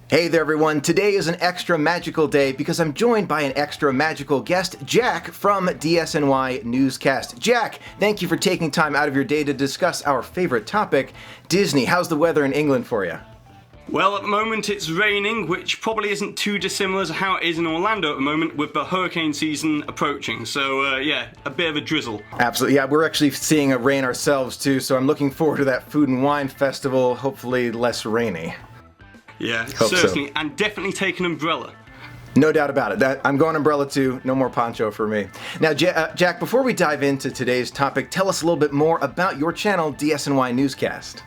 Hey there everyone, today is an extra magical day because I'm joined by an extra magical guest, Jack from DSNY Newscast. Jack, thank you for taking time out of your day to discuss our favorite topic, Disney. How's the weather in England for you? Well, at the moment it's raining, which probably isn't too dissimilar to how it is in Orlando at the moment with the hurricane season approaching. So yeah, a bit of a drizzle. Absolutely, yeah, we're actually seeing a rain ourselves too, so I'm looking forward to that Food and Wine Festival, hopefully less rainy. Yeah, Hope certainly, so. And definitely take an umbrella. No doubt about it. I'm going umbrella too. No more poncho for me. Now, Jack, before we dive into today's topic, tell us a little bit more about your channel, DSNY Newscast.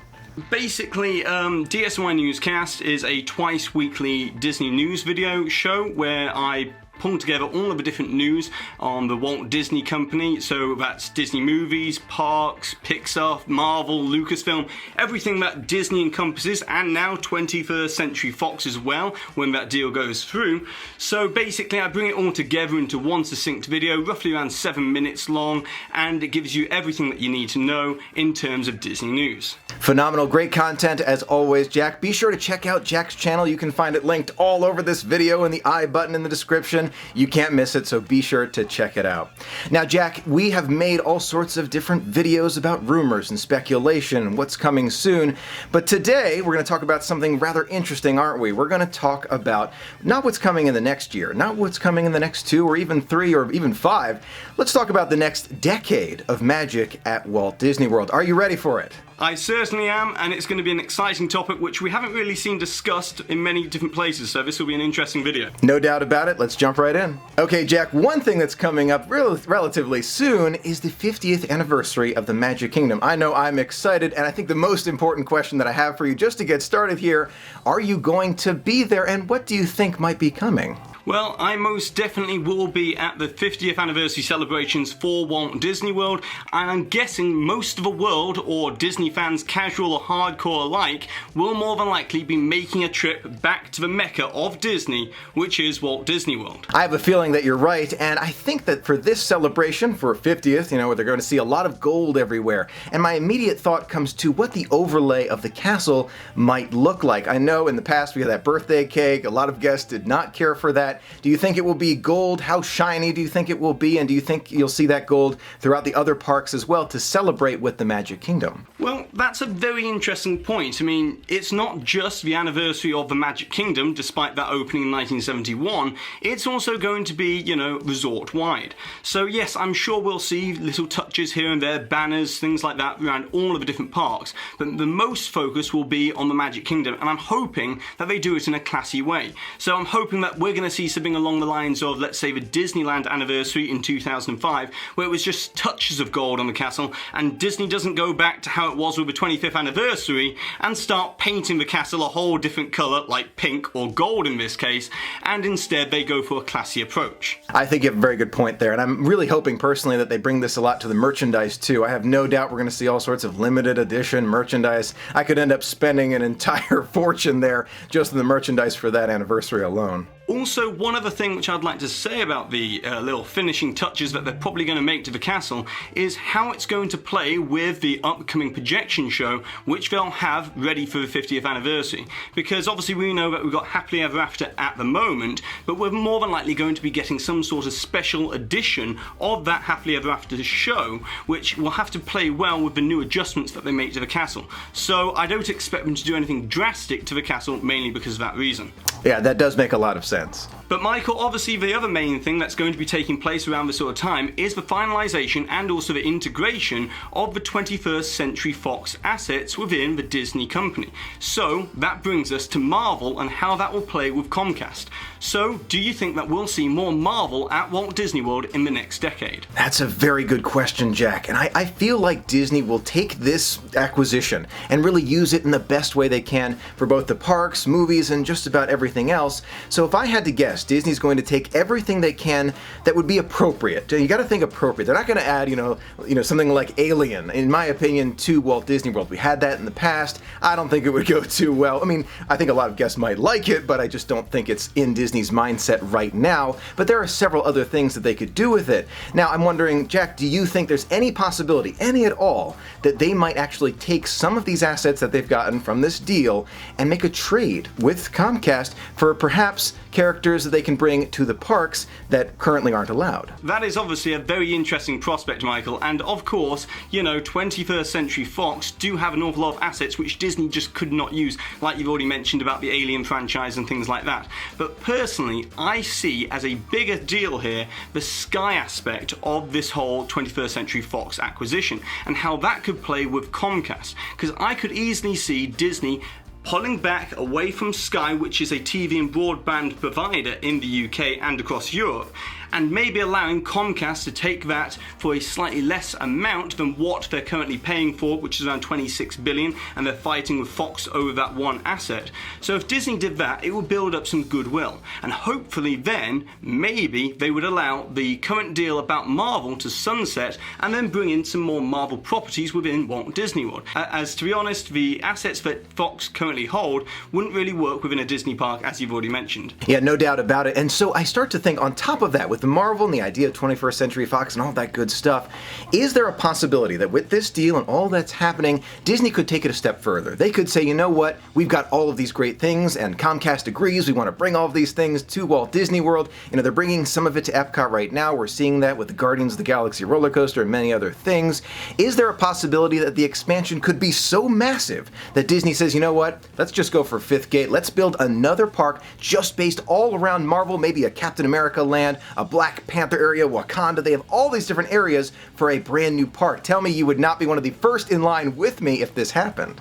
Basically, DSNY Newscast is a twice weekly Disney news video show where I pull together all of the different news on the Walt Disney Company, so that's Disney movies, parks, Pixar, Marvel, Lucasfilm, everything that Disney encompasses, and now 21st Century Fox as well, when that deal goes through. So basically I bring it all together into one succinct video, roughly around 7 minutes long, and it gives you everything that you need to know in terms of Disney news. Phenomenal, great content as always, Jack. Be sure to check out Jack's channel. You can find it linked all over this video in the I button in the description. You can't miss it, so be sure to check it out. Now, Jack, we have made all sorts of different videos about rumors and speculation and what's coming soon, but today we're going to talk about something rather interesting, aren't we? We're going to talk about not what's coming in the next year, not what's coming in the next 2 or even 3 or even 5. Let's talk about the next decade of magic at Walt Disney World. Are you ready for it? I certainly am, and it's going to be an exciting topic which we haven't really seen discussed in many different places, so this will be an interesting video. No doubt about it. Let's jump right in. Okay, Jack, one thing that's coming up relatively soon is the 50th anniversary of the Magic Kingdom. I know I'm excited, and I think the most important question that I have for you just to get started here, are you going to be there, and what do you think might be coming? Well, I most definitely will be at the 50th anniversary celebrations for Walt Disney World, and I'm guessing most of the world, or Disney fans casual or hardcore alike, will more than likely be making a trip back to the mecca of Disney, which is Walt Disney World. I have a feeling that you're right, and I think that for this celebration, for 50th, where they're going to see a lot of gold everywhere, and my immediate thought comes to what the overlay of the castle might look like. I know in the past we had that birthday cake, a lot of guests did not care for that. Do you think it will be gold? How shiny do you think it will be? And do you think you'll see that gold throughout the other parks as well to celebrate with the Magic Kingdom? Well, that's a very interesting point. I mean, it's not just the anniversary of the Magic Kingdom, despite that opening in 1971. It's also going to be, resort-wide. So yes, I'm sure we'll see little touches here and there, banners, things like that around all of the different parks. But the most focus will be on the Magic Kingdom, and I'm hoping that they do it in a classy way. So I'm hoping that we're going to see something along the lines of, let's say, the Disneyland anniversary in 2005, where it was just touches of gold on the castle, and Disney doesn't go back to how it was with the 25th anniversary and start painting the castle a whole different colour, like pink or gold in this case, and instead they go for a classy approach. I think you have a very good point there, and I'm really hoping personally that they bring this a lot to the merchandise too. I have no doubt we're going to see all sorts of limited edition merchandise. I could end up spending an entire fortune there just in the merchandise for that anniversary alone. Also, one other thing which I'd like to say about the little finishing touches that they're probably going to make to the castle is how it's going to play with the upcoming projection show which they'll have ready for the 50th anniversary. Because obviously we know that we've got Happily Ever After at the moment, but we're more than likely going to be getting some sort of special edition of that Happily Ever After show, which will have to play well with the new adjustments that they make to the castle. So I don't expect them to do anything drastic to the castle, mainly because of that reason. Yeah, that does make a lot of sense. But Michael, obviously the other main thing that's going to be taking place around this sort of time is the finalisation and also the integration of the 21st Century Fox assets within the Disney company. So that brings us to Marvel and how that will play with Comcast. So do you think that we'll see more Marvel at Walt Disney World in the next decade? That's a very good question, Jack, and I feel like Disney will take this acquisition and really use it in the best way they can for both the parks, movies, and just about everything else. So if I had to guess, Disney's going to take everything they can that would be appropriate. You got to think appropriate. They're not going to add, something like Alien, in my opinion, to Walt Disney World. We had that in the past. I don't think it would go too well. I mean, I think a lot of guests might like it, but I just don't think it's in Disney's mindset right now. But there are several other things that they could do with it. Now, I'm wondering, Jack, do you think there's any possibility, any at all, that they might actually take some of these assets that they've gotten from this deal and make a trade with Comcast for perhaps characters that they can bring to the parks that currently aren't allowed? That is obviously a very interesting prospect, Michael, and of course, 21st Century Fox do have an awful lot of assets which Disney just could not use, like you've already mentioned about the Alien franchise and things like that. But personally, I see as a bigger deal here the Sky aspect of this whole 21st Century Fox acquisition and how that could play with Comcast, because I could easily see Disney pulling back away from Sky, which is a TV and broadband provider in the UK and across Europe, and maybe allowing Comcast to take that for a slightly less amount than what they're currently paying for, which is around 26 billion, and they're fighting with Fox over that one asset. So if Disney did that, it would build up some goodwill, and hopefully then maybe they would allow the current deal about Marvel to sunset and then bring in some more Marvel properties within Walt Disney World. As to be honest, the assets that Fox currently hold wouldn't really work within a Disney park, as you've already mentioned. Yeah, no doubt about it. And so I start to think, on top of that, with the Marvel and the idea of 21st Century Fox and all that good stuff, is there a possibility that with this deal and all that's happening, Disney could take it a step further? They could say, you know what, we've got all of these great things, and Comcast agrees, we want to bring all of these things to Walt Disney World. They're bringing some of it to Epcot right now. We're seeing that with the Guardians of the Galaxy roller coaster and many other things. Is there a possibility that the expansion could be so massive that Disney says, you know what, let's just go for Fifth Gate, let's build another park just based all around Marvel, maybe a Captain America land, a Black Panther area, Wakanda. They have all these different areas for a brand new park. Tell me you would not be one of the first in line with me if this happened.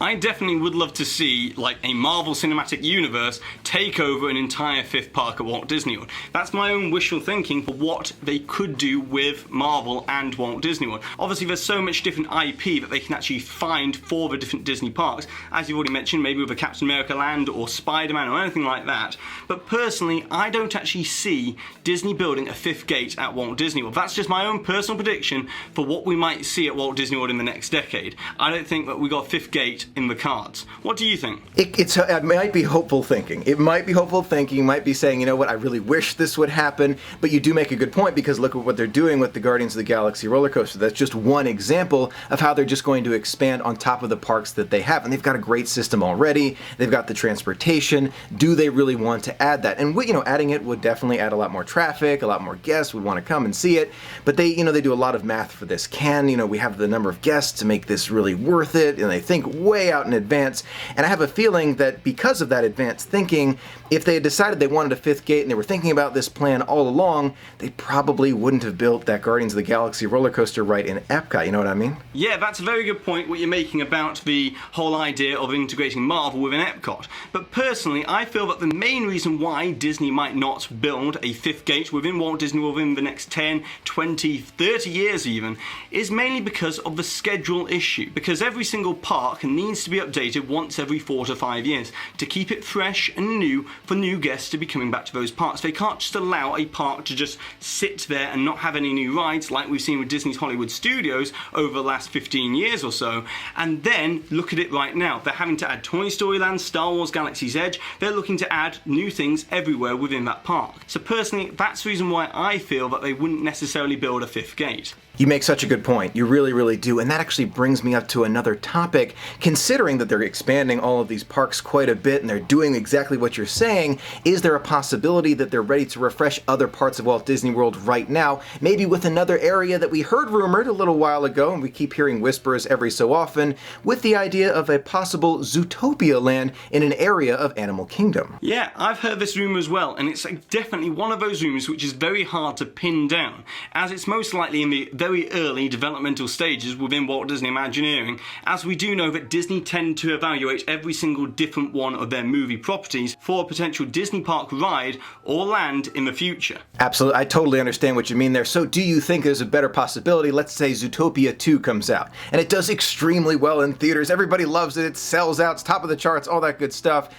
I definitely would love to see, like, a Marvel Cinematic Universe take over an entire fifth park at Walt Disney World. That's my own wishful thinking for what they could do with Marvel and Walt Disney World. Obviously, there's so much different IP that they can actually find for the different Disney parks, as you've already mentioned, maybe with a Captain America land or Spider-Man or anything like that. But personally, I don't actually see Disney building a fifth gate at Walt Disney World. That's just my own personal prediction for what we might see at Walt Disney World in the next decade. I don't think that we got a fifth gate in the cards. What do you think? It might be hopeful thinking. It might be hopeful thinking. You might be saying, you know what, I really wish this would happen, but you do make a good point, because look at what they're doing with the Guardians of the Galaxy roller coaster. That's just one example of how they're just going to expand on top of the parks that they have, and they've got a great system already. They've got the transportation. Do they really want to add that? And adding it would definitely add a lot more traffic, a lot more guests would want to come and see it, but they do a lot of math for this. We have the number of guests to make this really worth it, and they think way out in advance. And I have a feeling that because of that advanced thinking, if they had decided they wanted a fifth gate and they were thinking about this plan all along, they probably wouldn't have built that Guardians of the Galaxy roller coaster right in Epcot. You know what I mean? Yeah, that's a very good point what you're making about the whole idea of integrating Marvel within Epcot. But personally, I feel that the main reason why Disney might not build a fifth gate within Walt Disney World within the next 10, 20, 30 years even, is mainly because of the schedule issue. Because every single park needs to be updated once every 4 to 5 years to keep it fresh and new for new guests to be coming back to those parks. They can't just allow a park to just sit there and not have any new rides like we've seen with Disney's Hollywood Studios over the last 15 years or so. And then look at it right now. They're having to add Toy Story Land, Star Wars Galaxy's Edge. They're looking to add new things everywhere within that park. So personally, that's the reason why I feel that they wouldn't necessarily build a fifth gate. You make such a good point. You really, really do. And that actually brings me up to another topic. Considering that they're expanding all of these parks quite a bit and they're doing exactly what you're saying, is there a possibility that they're ready to refresh other parts of Walt Disney World right now? Maybe with another area that we heard rumored a little while ago, and we keep hearing whispers every so often, with the idea of a possible Zootopia land in an area of Animal Kingdom. Yeah, I've heard this rumor as well, and it's definitely one of those rumors which is very hard to pin down, as it's most likely in the very early developmental stages within Walt Disney Imagineering, as we do know that Disney tend to evaluate every single different one of their movie properties for a potential Disney park ride or land in the future. Absolutely, I totally understand what you mean there. So do you think there's a better possibility, let's say Zootopia 2 comes out, and it does extremely well in theaters, everybody loves it, it sells out, it's top of the charts, all that good stuff,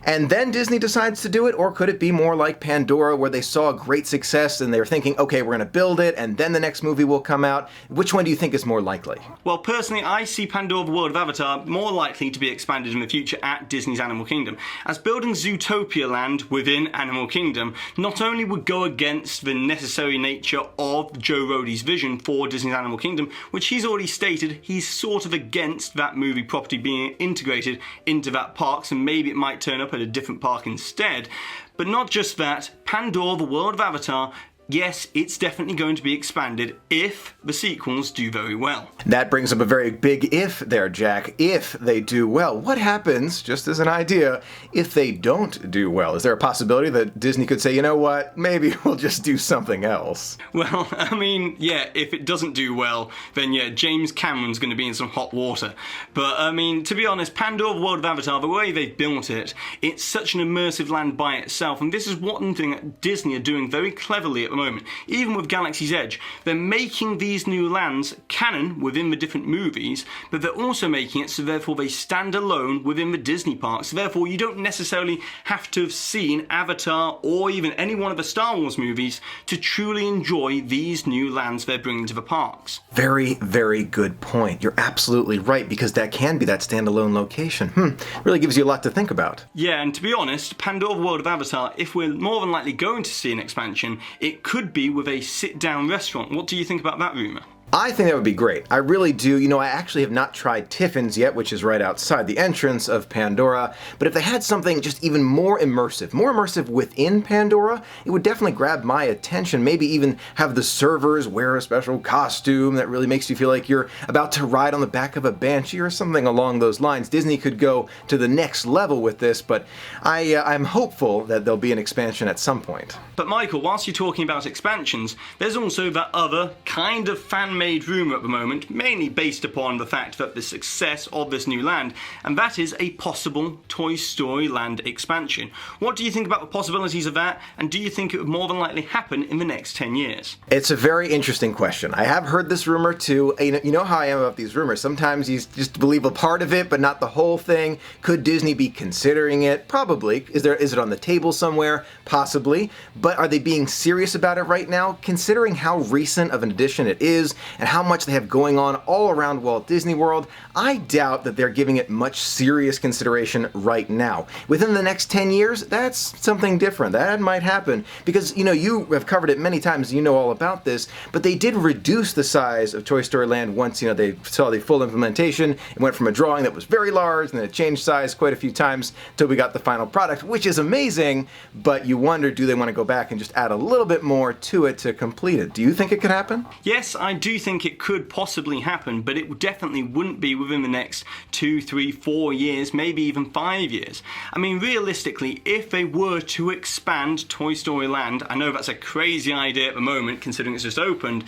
and then Disney decides to do it? Or could it be more like Pandora, where they saw great success and they're thinking, okay, we're going to build it and then the next movie will come out? Which one do you think is more likely? Well, personally, I see Pandora the World of Avatar more likely to be expanded in the future at Disney's Animal Kingdom, as building Zootopia Land within Animal Kingdom not only would go against the necessary nature of Joe Rohde's vision for Disney's Animal Kingdom, which he's already stated he's sort of against that movie property being integrated into that park, so maybe it might turn up at a different park instead. But not just that, Pandora the World of Avatar, yes, it's definitely going to be expanded if the sequels do very well. That brings up a very big if there, Jack. If they do well, what happens, just as an idea, if they don't do well? Is there a possibility that Disney could say, you know what, maybe we'll just do something else? Well, I mean, yeah, if it doesn't do well, then yeah, James Cameron's going to be in some hot water. But I mean, to be honest, Pandora the World of Avatar, the way they've built it, it's such an immersive land by itself, and this is one thing that Disney are doing very cleverly at the moment. Even with Galaxy's Edge, they're making these new lands canon within the different movies, but they're also making it so therefore they stand alone within the Disney parks. So therefore you don't necessarily have to have seen Avatar or even any one of the Star Wars movies to truly enjoy these new lands they're bringing to the parks. Very, very good point. You're absolutely right, because that can be that standalone location. Really gives you a lot to think about. Yeah, and to be honest, Pandora the World of Avatar, if we're more than likely going to see an expansion, it could be with a sit-down restaurant. What do you think about that rumour? I think that would be great. I really do. You know, I actually have not tried Tiffin's yet, which is right outside the entrance of Pandora, but if they had something just even more immersive within Pandora, it would definitely grab my attention. Maybe even have the servers wear a special costume that really makes you feel like you're about to ride on the back of a banshee or something along those lines. Disney could go to the next level with this, but I'm hopeful that there'll be an expansion at some point. But Michael, whilst you're talking about expansions, there's also that other kind of fan-made rumour at the moment, mainly based upon the fact that the success of this new land, and that is a possible Toy Story Land expansion. What do you think about the possibilities of that, and do you think it would more than likely happen in the next 10 years? It's a very interesting question. I have heard this rumor too. You know how I am about these rumors. Sometimes you just believe a part of it, but not the whole thing. Could Disney be considering it? Probably. Is it on the table somewhere? Possibly. But are they being serious about it right now? Considering how recent of an addition it is, and how much they have going on all around Walt Disney World, I doubt that they're giving it much serious consideration right now. Within the next 10 years, that's something different. That might happen, because, you know, you have covered it many times, you know all about this, but they did reduce the size of Toy Story Land once, you know, they saw the full implementation. It went from a drawing that was very large, and then it changed size quite a few times until we got the final product, which is amazing, but you wonder, do they want to go back and just add a little bit more to it to complete it? Do you think it could happen? Yes, I do think it could possibly happen, but it definitely wouldn't be within the next 2, 3, 4 years, maybe even 5 years. I mean, realistically, if they were to expand Toy Story Land, I know that's a crazy idea at the moment considering it's just opened,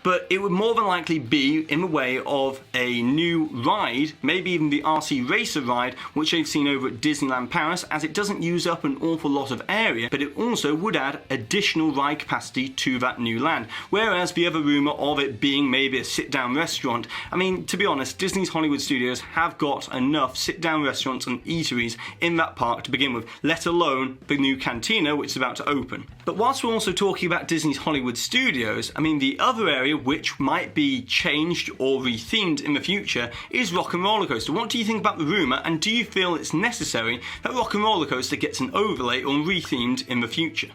but it would more than likely be in the way of a new ride, maybe even the RC Racer ride, which they've seen over at Disneyland Paris, as it doesn't use up an awful lot of area, but it also would add additional ride capacity to that new land. Whereas the other rumour of it being maybe a sit-down restaurant, I mean, to be honest, Disney's Hollywood Studios have got enough sit-down restaurants and eateries in that park to begin with, let alone the new cantina, which is about to open. But whilst we're also talking about Disney's Hollywood Studios, I mean, the other area which might be changed or rethemed in the future is Rock and Roller Coaster. What do you think about the rumour, and do you feel it's necessary that Rock and Roller Coaster gets an overlay or rethemed in the future?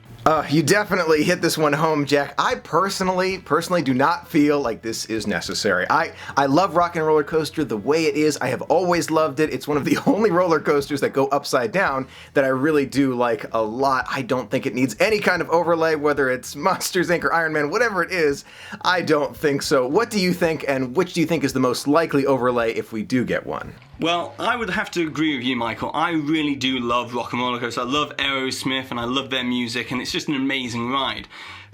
You definitely hit this one home, Jack. I personally do not feel like this is necessary. I love Rock and Roller Coaster the way it is. I have always loved it. It's one of the only roller coasters that go upside down that I really do like a lot. I don't think it needs any kind of overlay, whether it's Monsters, Inc. or Iron Man, whatever it is. I don't think so. What do you think, and which do you think is the most likely overlay if we do get one? Well, I would have to agree with you, Michael. I really do love Rock and Roller Coaster. I love Aerosmith and I love their music, and it's just an amazing ride.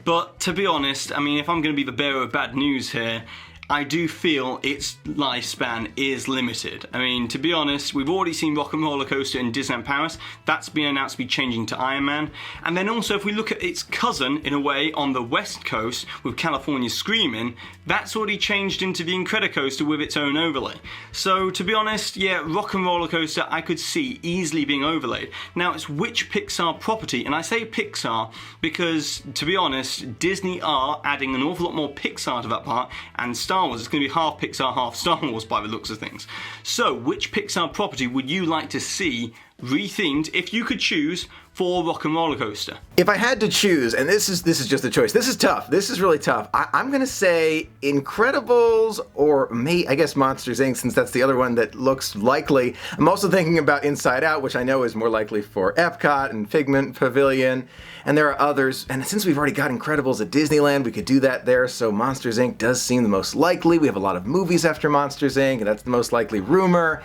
But to be honest, I mean, if I'm going to be the bearer of bad news here, I do feel its lifespan is limited. I mean, to be honest, we've already seen Rock and Roller Coaster in Disneyland Paris. That's been announced to be changing to Iron Man. And then also, if we look at its cousin, in a way, on the West Coast with California Screamin', that's already changed into the Incredicoaster with its own overlay. So, to be honest, yeah, Rock and Roller Coaster I could see easily being overlaid. Now, it's which Pixar property, and I say Pixar because, to be honest, Disney are adding an awful lot more Pixar to that park, and Star Wars. It's going to be half Pixar, half Star Wars by the looks of things. So, which Pixar property would you like to see rethemed, if you could choose, for Rock and Roller Coaster? If I had to choose, and this is just a choice. This is tough. This is really tough. I'm gonna say Incredibles, or I guess Monsters Inc., since that's the other one that looks likely. I'm also thinking about Inside Out, which I know is more likely for Epcot and Figment Pavilion, and there are others. And since we've already got Incredibles at Disneyland, we could do that there. So Monsters Inc. does seem the most likely. We have a lot of movies after Monsters Inc., and that's the most likely rumor.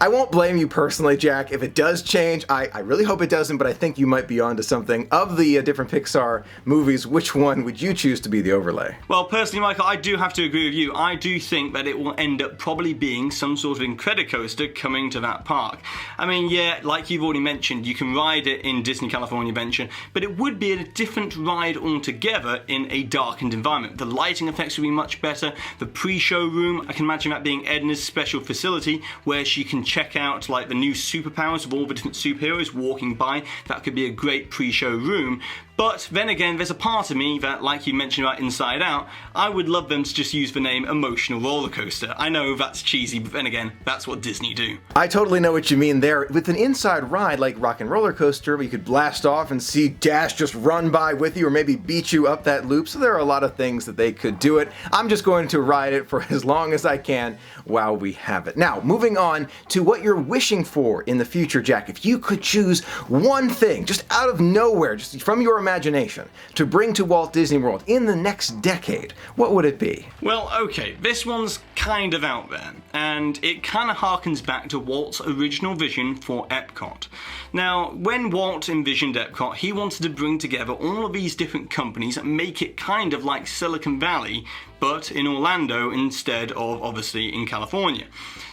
I won't blame you personally, Jack, if it does change. I really hope it doesn't, but I think you might be onto something. Of the different Pixar movies, which one would you choose to be the overlay? Well, personally, Michael, I do have to agree with you. I do think that it will end up probably being some sort of Incredicoaster coming to that park. I mean, yeah, like you've already mentioned, you can ride it in Disney California Adventure, but it would be a different ride altogether in a darkened environment. The lighting effects would be much better. The pre-show room, I can imagine that being Edna's special facility where she can check out like the new superpowers of all the different superheroes walking by. That could be a great pre-show room. But then again, there's a part of me that, like you mentioned about Inside Out, I would love them to just use the name Emotional Roller Coaster. I know that's cheesy, but then again, that's what Disney do. I totally know what you mean there. With an inside ride like Rock and Roller Coaster, where you could blast off and see Dash just run by with you or maybe beat you up that loop. So there are a lot of things that they could do it. I'm just going to ride it for as long as I can while we have it. Now, moving on to what you're wishing for in the future, Jack. If you could choose one thing, just out of nowhere, just from your imagination, to bring to Walt Disney World in the next decade, what would it be? Well, okay, this one's kind of out there, and it kind of harkens back to Walt's original vision for Epcot. Now, when Walt envisioned Epcot, he wanted to bring together all of these different companies and make it kind of like Silicon Valley, but in Orlando instead of obviously in California.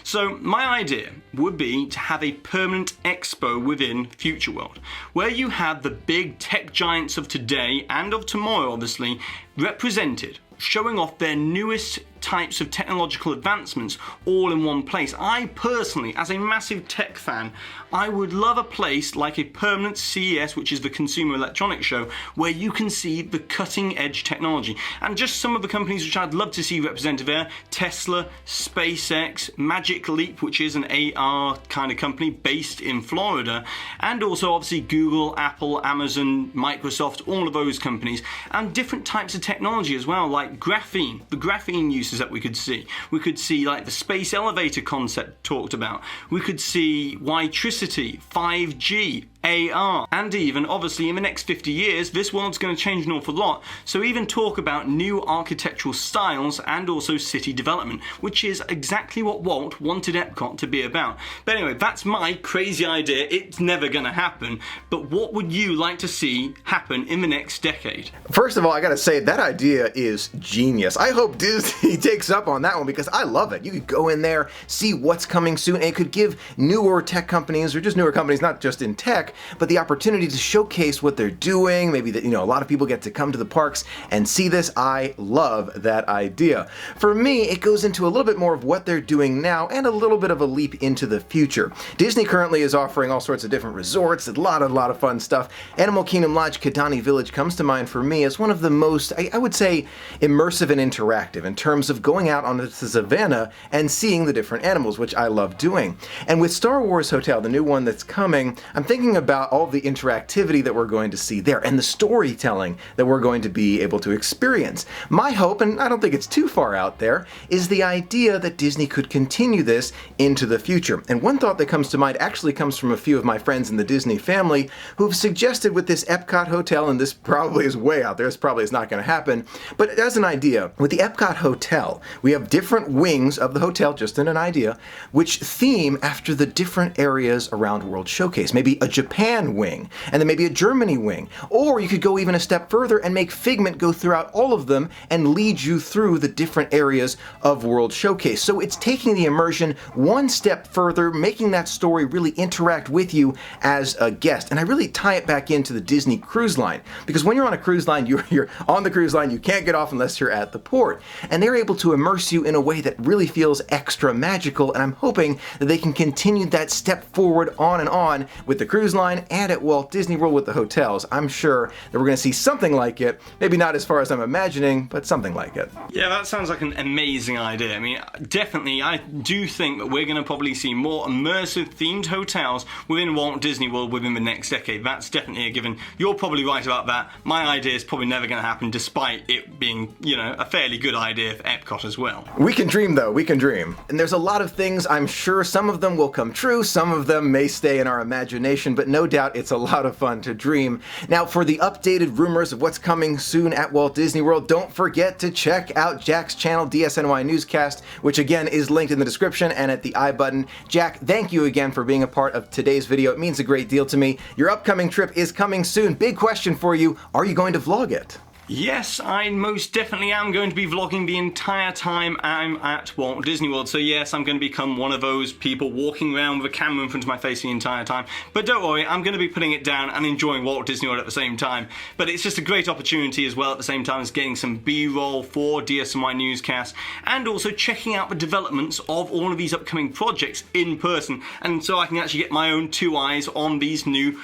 So my idea would be to have a permanent expo within Future World, where you have the big tech giants of today and of tomorrow obviously represented, showing off their newest types of technological advancements all in one place. I personally, as a massive tech fan, I would love a place like a permanent CES, which is the Consumer Electronics Show, where you can see the cutting edge technology. And just some of the companies which I'd love to see represented there: Tesla, SpaceX, Magic Leap, which is an AR kind of company based in Florida, and also obviously Google, Apple, Amazon, Microsoft, all of those companies, and different types of technology as well, like graphene, the graphene uses that we could see. We could see like the space elevator concept talked about. We could see Wi-tricity, 5G, AR, and even obviously in the next 50 years this world's going to change an awful lot, so even talk about new architectural styles and also city development, which is exactly what Walt wanted Epcot to be about. But anyway, that's my crazy idea. It's never going to happen, but what would you like to see happen in the next decade? First of all, I gotta say, that idea is genius. I hope Disney takes up on that one because I love it. You could go in there, see what's coming soon, and it could give newer tech companies, or just newer companies, not just in tech, but the opportunity to showcase what they're doing. Maybe that, a lot of people get to come to the parks and see this. I love that idea. For me, it goes into a little bit more of what they're doing now and a little bit of a leap into the future. Disney currently is offering all sorts of different resorts, a lot of fun stuff. Animal Kingdom Lodge Kidani Village comes to mind for me as one of the most, I would say, immersive and interactive in terms of going out onto the savannah and seeing the different animals, which I love doing. And with Star Wars Hotel, the new one that's coming, I'm thinking about all the interactivity that we're going to see there and the storytelling that we're going to be able to experience. My hope, and I don't think it's too far out there, is the idea that Disney could continue this into the future. And one thought that comes to mind actually comes from a few of my friends in the Disney family who've suggested with this Epcot Hotel, and this probably is way out there, this probably is not going to happen, but as an idea, with the Epcot Hotel, we have different wings of the hotel, just in an idea, which theme after the different areas around World Showcase. Maybe a Japan wing, and then maybe a Germany wing. Or you could go even a step further and make Figment go throughout all of them and lead you through the different areas of World Showcase. So it's taking the immersion one step further, making that story really interact with you as a guest. And I really tie it back into the Disney Cruise Line, because when you're on a cruise line, you're on the cruise line, you can't get off unless you're at the port. And they're able to immerse you in a way that really feels extra magical, and I'm hoping that they can continue that step forward on and on with the cruise line and at Walt Disney World with the hotels. I'm sure that we're going to see something like it, maybe not as far as I'm imagining, but something like it. Yeah, that sounds like an amazing idea. I mean, definitely, I do think that we're going to probably see more immersive themed hotels within Walt Disney World within the next decade. That's definitely a given. You're probably right about that. My idea is probably never going to happen, despite it being, you know, a fairly good idea for Epcot as well. We can dream, though. We can dream. And there's a lot of things, I'm sure some of them will come true, some of them may stay in our imagination, but no doubt it's a lot of fun to dream. Now, for the updated rumors of what's coming soon at Walt Disney World, don't forget to check out Jack's channel, DSNY Newscast, which again is linked in the description and at the I button. Jack, thank you again for being a part of today's video. It means a great deal to me. Your upcoming trip is coming soon. Big question for you, are you going to vlog it? Yes, I most definitely am going to be vlogging the entire time I'm at Walt Disney World. So yes, I'm going to become one of those people walking around with a camera in front of my face the entire time. But don't worry, I'm going to be putting it down and enjoying Walt Disney World at the same time. But it's just a great opportunity as well at the same time as getting some B-roll for DSNY Newscast, and also checking out the developments of all of these upcoming projects in person. And so I can actually get my own two eyes on these new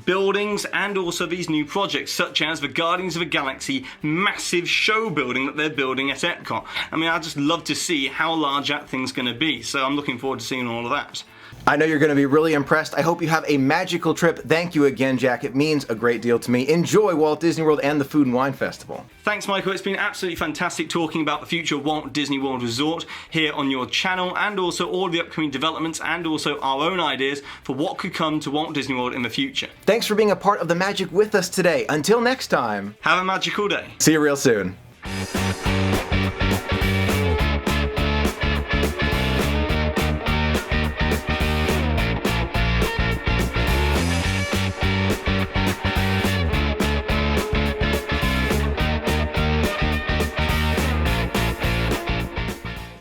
buildings and also these new projects, such as the Guardians of the Galaxy massive show building that they're building at Epcot. I mean, I just love to see how large that thing's going to be, so I'm looking forward to seeing all of that. I know you're going to be really impressed. I hope you have a magical trip. Thank you again, Jack. It means a great deal to me. Enjoy Walt Disney World and the Food and Wine Festival. Thanks, Michael. It's been absolutely fantastic talking about the future of Walt Disney World Resort here on your channel, and also all the upcoming developments and also our own ideas for what could come to Walt Disney World in the future. Thanks for being a part of the magic with us today. Until next time, have a magical day. See you real soon.